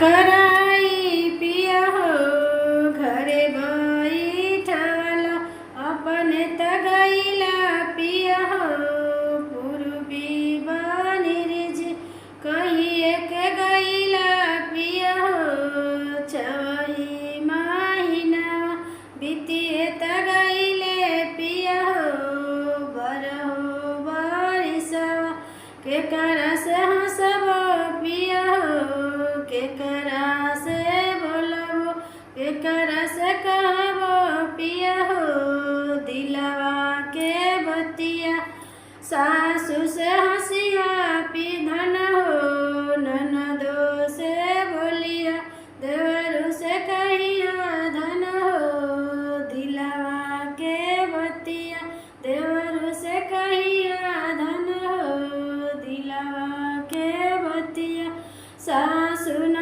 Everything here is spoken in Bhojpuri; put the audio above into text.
कराई पिया हो घरे बैठल अपने त गईला पिया हो पूर्वी बनिरज कहिए के गईला पिया हो छवही महीना बीतिए त गईले पिया हो बरहो बरिसवा के करा से हंसब पिया हो के करा से बोलब के करा से कहब पिया हो दिलवा के बतिया सासू से हंसिया पिधन हो ननदो से बोलिया देवरू से कहिया धन हो दिलवा के बतिया देवरू से कहिया धन हो दिलवा के बतिया सासू न